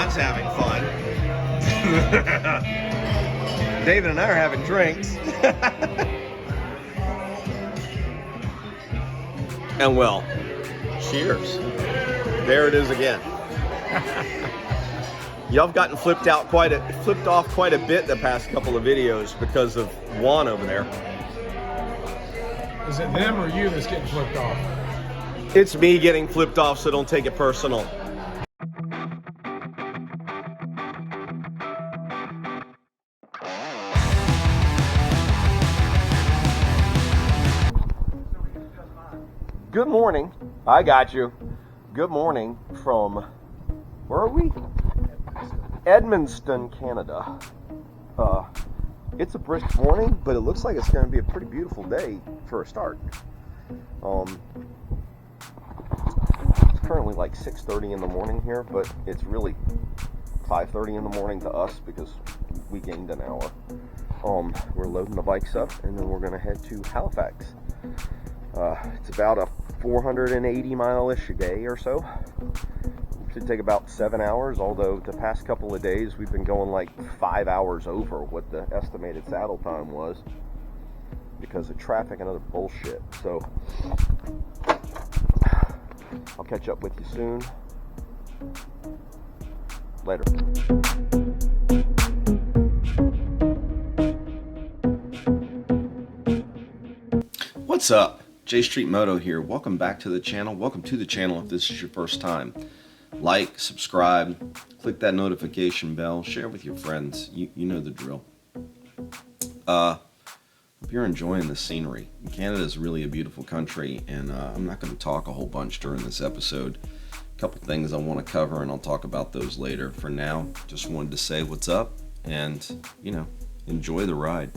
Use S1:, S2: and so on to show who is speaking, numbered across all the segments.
S1: Juan's having fun. David and I are having drinks. And well, cheers. There it is again. Y'all have gotten flipped off quite a bit the past couple of videos because of Juan over there.
S2: Is it them or you that's getting flipped off?
S1: It's me getting flipped off, so don't take it personal. Good morning. I got you. Good morning from, where are we? Edmunston, Canada. It's a brisk morning, but it looks like it's going to be a pretty beautiful day for a start. It's currently like 6:30 in the morning here, but it's really 5:30 in the morning to us because we gained an hour. We're loading the bikes up, and then we're going to head to Halifax. It's about a 480 mile-ish a day or so. Should take about 7 hours, although the past couple of days we've been going like 5 hours over what the estimated saddle time was because of traffic and other bullshit. So I'll catch up with you soon. Later. What's up? J Street Moto here. Welcome back to the channel. Welcome to the channel if this is your first time. Like, subscribe, click that notification bell, share with your friends. You know the drill. Hope you're enjoying the scenery. Canada is really a beautiful country, and I'm not going to talk a whole bunch during this episode. A couple things I want to cover, and I'll talk about those later. For now, just wanted to say what's up, and, enjoy the ride.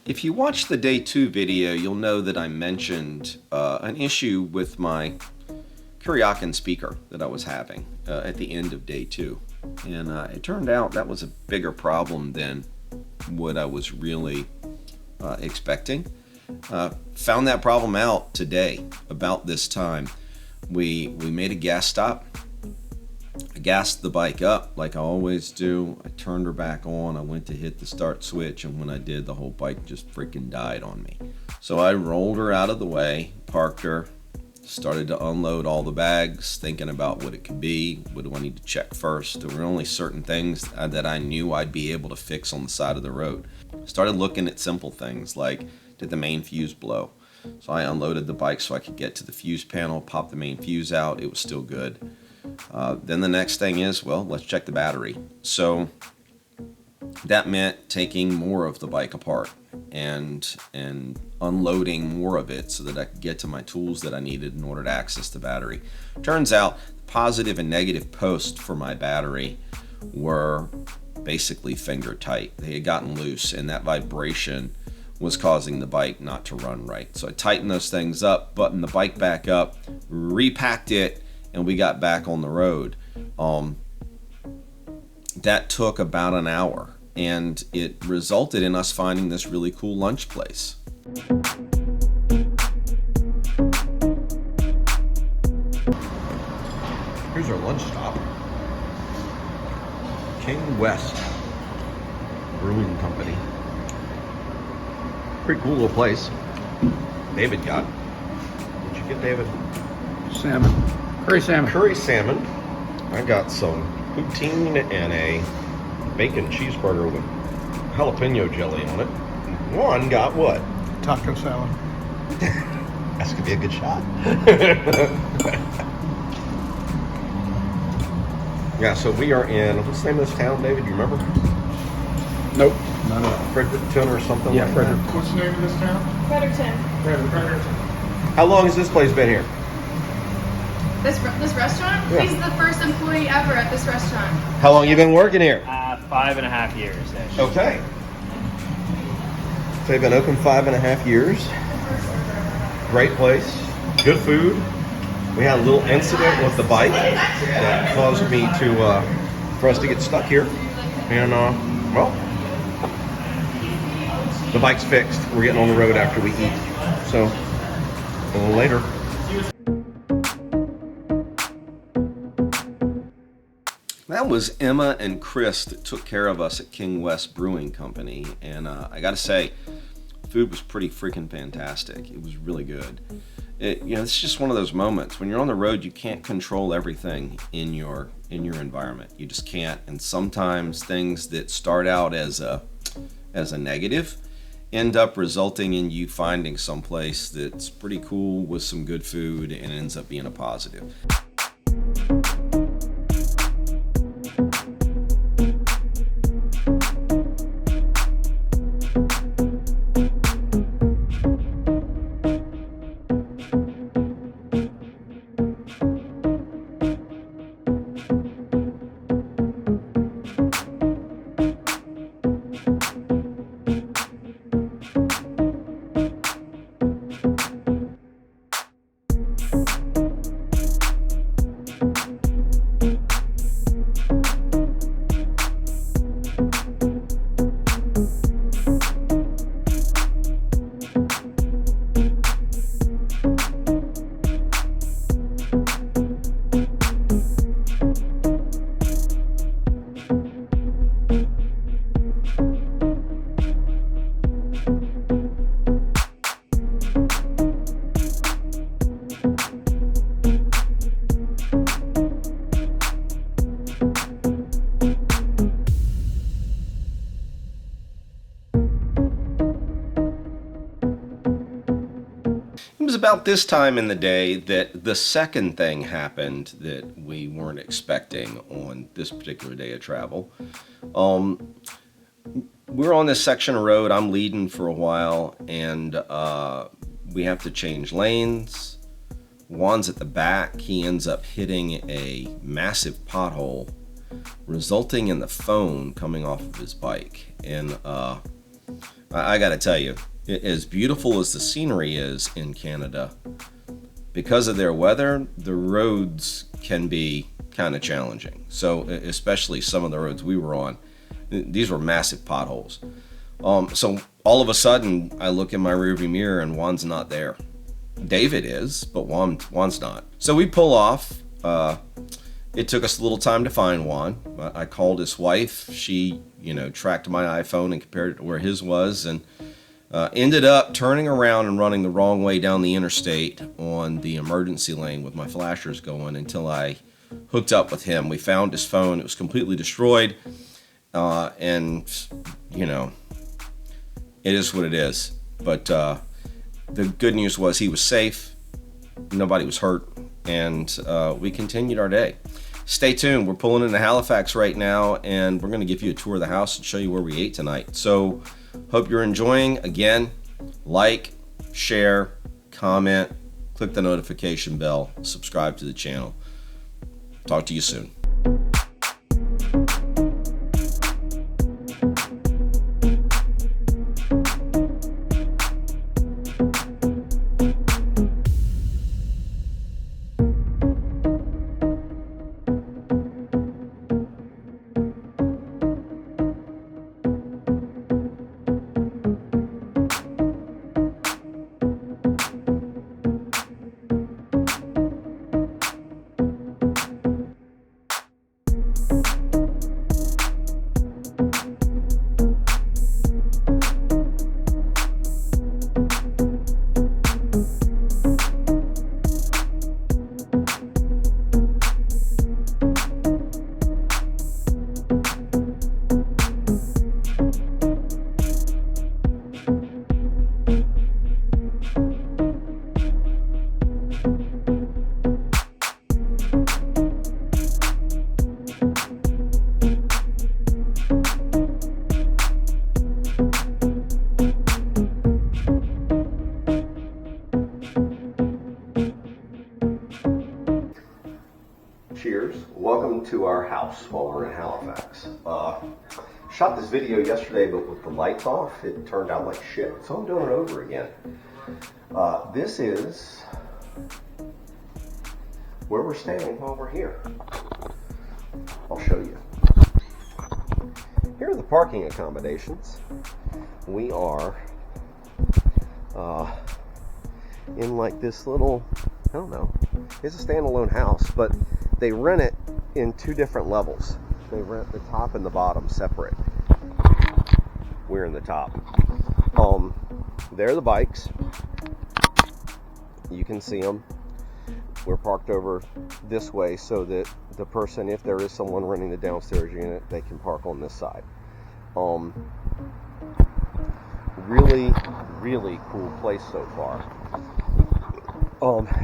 S1: If you watched the day 2 video, you'll know that I mentioned an issue with my Kuryakin speaker that I was having at the end of day 2. And it turned out that was a bigger problem than what I was really expecting. Found that problem out today about this time. We made a gas stop. I gassed the bike up like I always do. I turned her back on. I went to hit the start switch, and when I did, the whole bike just freaking died on me. So I rolled her out of the way, parked her, started to unload all the bags, thinking about what it could be. What do I need to check first? There were only certain things that I knew I'd be able to fix on the side of the road. Started looking at simple things like, did the main fuse blow? So I unloaded the bike so I could get to the fuse panel, pop the main fuse out. It was still good. Then the next thing is, well, let's check the battery. So that meant taking more of the bike apart and unloading more of it so that I could get to my tools that I needed in order to access the battery. Turns out the positive and negative posts for my battery were basically finger tight. They had gotten loose, and that vibration was causing the bike not to run right. So I tightened those things up, buttoned the bike back up, repacked it, and we got back on the road. That took about an hour, and it resulted in us finding this really cool lunch place. Here's our lunch stop. King West Brewing Company. Pretty cool little place. David got. What'd you get, David?
S2: Salmon. Curry salmon.
S1: Curry salmon. I got some poutine and a bacon cheeseburger with jalapeno jelly on it. Juan got what?
S2: Taco salad.
S1: That's gonna be a good shot. Yeah, so we are in, what's the name of this town, David? Do you remember?
S2: Nope. None of that.
S1: Fredericton or something
S2: Yeah,
S1: like
S2: Fredericton.
S1: that?
S2: What's the name of this town?
S3: Fredericton.
S2: Fredericton.
S1: How long has this place been here?
S3: This restaurant?
S1: Yeah.
S3: He's the first employee ever at this restaurant.
S1: How long you been working here?
S4: 5.5 years. Actually.
S1: Okay. So they've been open 5.5 years. Great place. Good food. We had a little incident with the bike that caused me to, for us to get stuck here. And, well, the bike's fixed. We're getting on the road after we eat. So, a little later. That was Emma and Chris that took care of us at King West Brewing Company. And I got to say, food was pretty freaking fantastic. It was really good. It's just one of those moments when you're on the road, you can't control everything in your environment. You just can't. And sometimes things that start out as a negative end up resulting in you finding someplace that's pretty cool with some good food and ends up being a positive. It was about this time in the day that the second thing happened that we weren't expecting on this particular day of travel. We're on this section of road. I'm leading for a while, and we have to change lanes. Juan's at the back. He ends up hitting a massive pothole, resulting in the phone coming off of his bike. And I got to tell you, as beautiful as the scenery is in Canada, because of their weather, the roads can be kind of challenging. So especially some of the roads we were on, these were massive potholes. So all of a sudden, I look in my rearview mirror and Juan's not there. David is, but Juan's not. So we pull off. It took us a little time to find Juan. I called his wife. She, tracked my iPhone and compared it to where his was, and ended up turning around and running the wrong way down the interstate on the emergency lane with my flashers going until I hooked up with him. We found his phone. It was completely destroyed. And, it is what it is. But the good news was he was safe. Nobody was hurt. And we continued our day. Stay tuned. We're pulling into Halifax right now, and we're going to give you a tour of the house and show you where we ate tonight. So hope you're enjoying. Again, like, share, comment, click the notification bell, subscribe to the channel. Talk to you soon. cheers. Welcome to our house while we're in Halifax. Shot this video yesterday, but with the lights off, it turned out like shit. So I'm doing it over again. This is where we're staying while we're here. I'll show you. Here are the parking accommodations. We are in like this little, I don't know, it's a standalone house, but they rent it in two different levels. They rent the top and the bottom separate. We're in the top. There are the bikes. You can see them. We're parked over this way so that the person, if there is someone renting the downstairs unit, they can park on this side. Really, really cool place so far.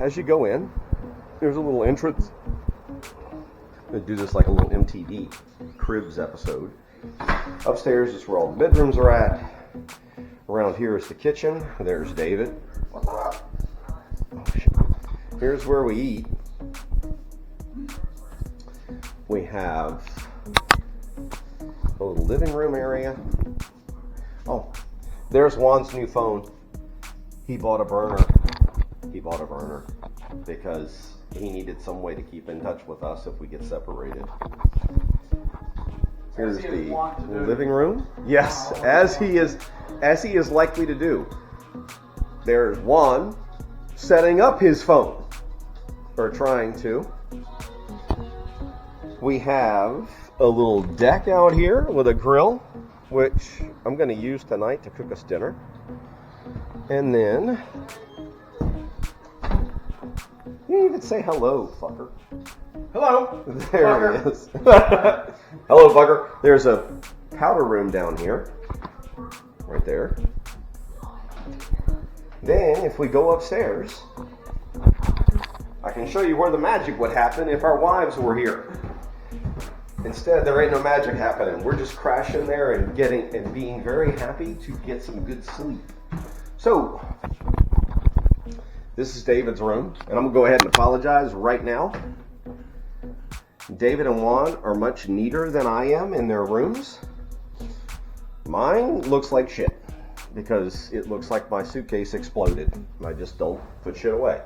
S1: As you go in, there's a little entrance. I'm going to do this like a little MTV Cribs episode. Upstairs is where all the bedrooms are at. Around here is the kitchen. There's David. What's up? Oh, shit. Here's where we eat. We have a little living room area. Oh, there's Juan's new phone. He bought a burner. Because he needed some way to keep in touch with us if we get separated. Here's the living room. Yes, as he is likely to do. There's Juan setting up his phone, or trying to. We have a little deck out here with a grill, which I'm going to use tonight to cook us dinner. And then, you didn't even say hello, fucker. Hello. There fucker. He is. Hello, fucker. There's a powder room down here. Right there. Then, if we go upstairs, I can show you where the magic would happen if our wives were here. Instead, there ain't no magic happening. We're just crashing there and being very happy to get some good sleep. So, this is David's room, and I'm going to go ahead and apologize right now. David and Juan are much neater than I am in their rooms. Mine looks like shit, because it looks like my suitcase exploded. I just don't put shit away.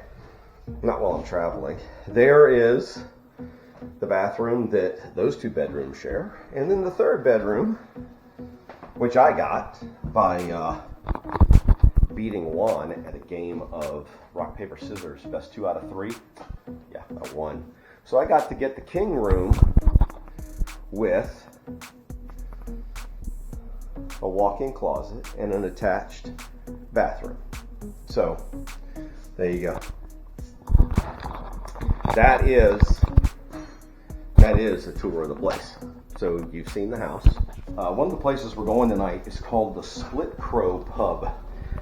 S1: Not while I'm traveling. There is the bathroom that those two bedrooms share, and then the third bedroom, which I got by beating Juan at a game of rock, paper, scissors, best 2 out of 3. Yeah, I won. So I got to get the king room with a walk-in closet and an attached bathroom. So, there you go. That is a tour of the place. So you've seen the house. One of the places we're going tonight is called the Split Crow Pub.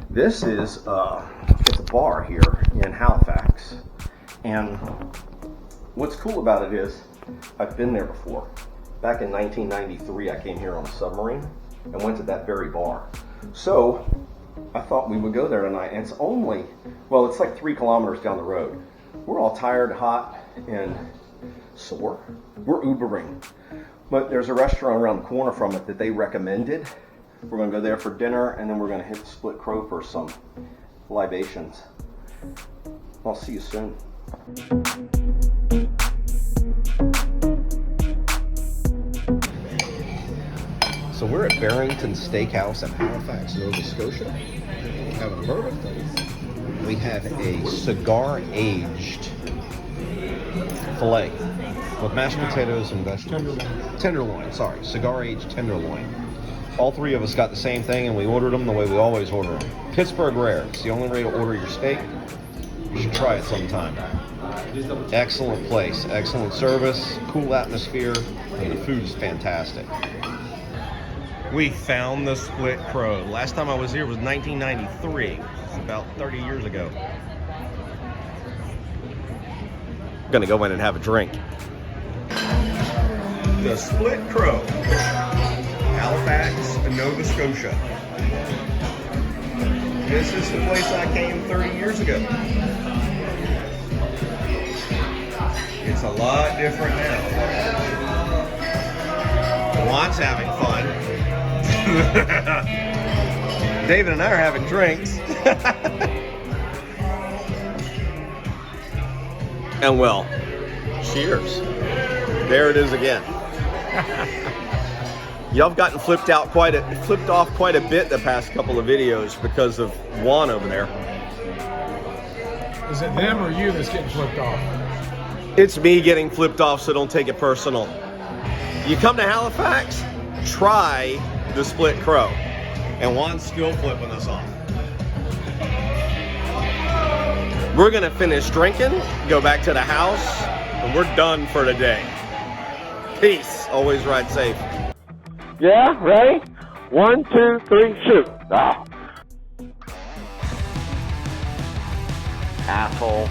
S1: This is it's a bar here in Halifax, and what's cool about it is I've been there before. Back in 1993, I came here on a submarine and went to that very bar. So I thought we would go there tonight, and it's like 3 kilometers down the road. We're all tired, hot, and sore. We're Ubering, but there's a restaurant around the corner from it that they recommended. We're going to go there for dinner, and then we're going to hit the Split Crow for some libations. I'll see you soon. So we're at Barrington Steakhouse in Halifax, Nova Scotia. Having a bourbon. We have a cigar-aged filet with mashed potatoes and vegetables. Tenderloin, sorry. Cigar-aged tenderloin. All 3 of us got the same thing, and we ordered them the way we always order them. Pittsburgh Rare. It's the only way to order your steak. You should try it sometime. Excellent place, excellent service, cool atmosphere, and the food's fantastic. We found the Split Crow. Last time I was here was 1993. It's about 30 years ago. I'm gonna go in and have a drink. The Split Crow. Halifax, Nova Scotia. This is the place I came 30 years ago. It's It's a lot different now. Juan's having fun. David and I are having drinks. And well, cheers. There it is again. Y'all have gotten flipped off quite a bit the past couple of videos because of Juan over there.
S2: Is it them or you that's getting flipped off?
S1: It's me getting flipped off, so don't take it personal. You come to Halifax, try the Split Crow. And Juan's still flipping us off. We're gonna finish drinking, go back to the house, and we're done for today. Peace. Always ride safe.
S5: Yeah, ready? 1, 2, 3, shoot. Ah. Asshole.